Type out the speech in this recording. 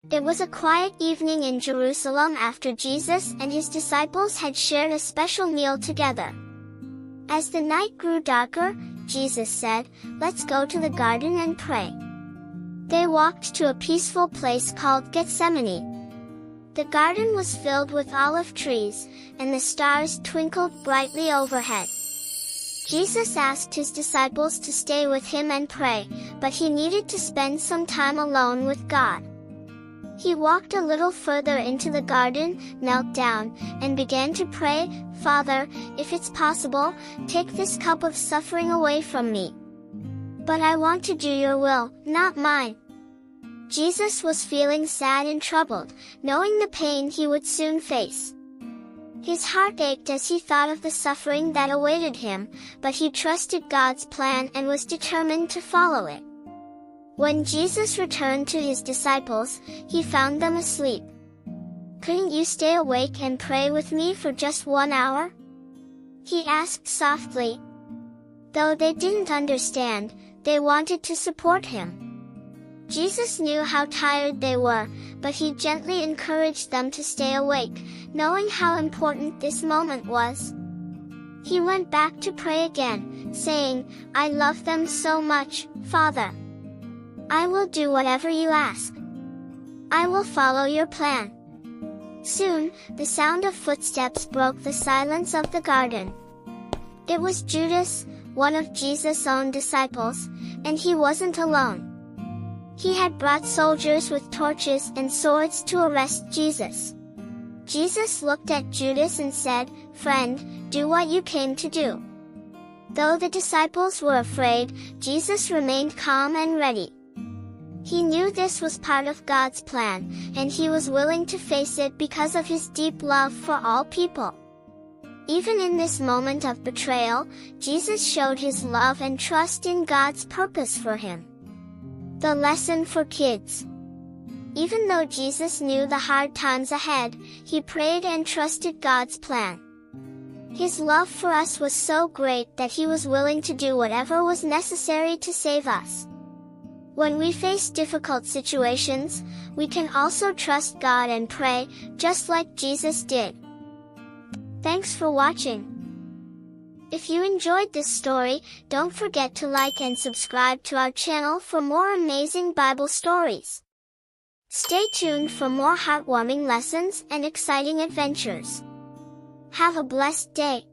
It was a quiet evening in Jerusalem after Jesus and his disciples had shared a special meal together. As the night grew darker, Jesus said, "Let's go to the garden and pray." They walked to a peaceful place called Gethsemane. The garden was filled with olive trees, and the stars twinkled brightly overhead. Jesus asked his disciples to stay with him and pray, but he needed to spend some time alone with God. He walked a little further into the garden, knelt down, and began to pray, "Father, if it's possible, take this cup of suffering away from me. But I want to do your will, not mine." Jesus was feeling sad and troubled, knowing the pain he would soon face. His heart ached as he thought of the suffering that awaited him, but he trusted God's plan and was determined to follow it. When Jesus returned to his disciples, he found them asleep. "Couldn't you stay awake and pray with me for just 1 hour?" he asked softly. Though they didn't understand, they wanted to support him. Jesus knew how tired they were, but he gently encouraged them to stay awake, knowing how important this moment was. He went back to pray again, saying, "I love them so much, Father. I will do whatever you ask. I will follow your plan." Soon, the sound of footsteps broke the silence of the garden. It was Judas, one of Jesus' own disciples, and he wasn't alone. He had brought soldiers with torches and swords to arrest Jesus. Jesus looked at Judas and said, "Friend, do what you came to do." Though the disciples were afraid, Jesus remained calm and ready. He knew this was part of God's plan, and he was willing to face it because of his deep love for all people. Even in this moment of betrayal, Jesus showed his love and trust in God's purpose for him. The lesson for kids. Even though Jesus knew the hard times ahead, he prayed and trusted God's plan. His love for us was so great that he was willing to do whatever was necessary to save us. When we face difficult situations, we can also trust God and pray, just like Jesus did. Thanks for watching. If you enjoyed this story, don't forget to like and subscribe to our channel for more amazing Bible stories. Stay tuned for more heartwarming lessons and exciting adventures. Have a blessed day.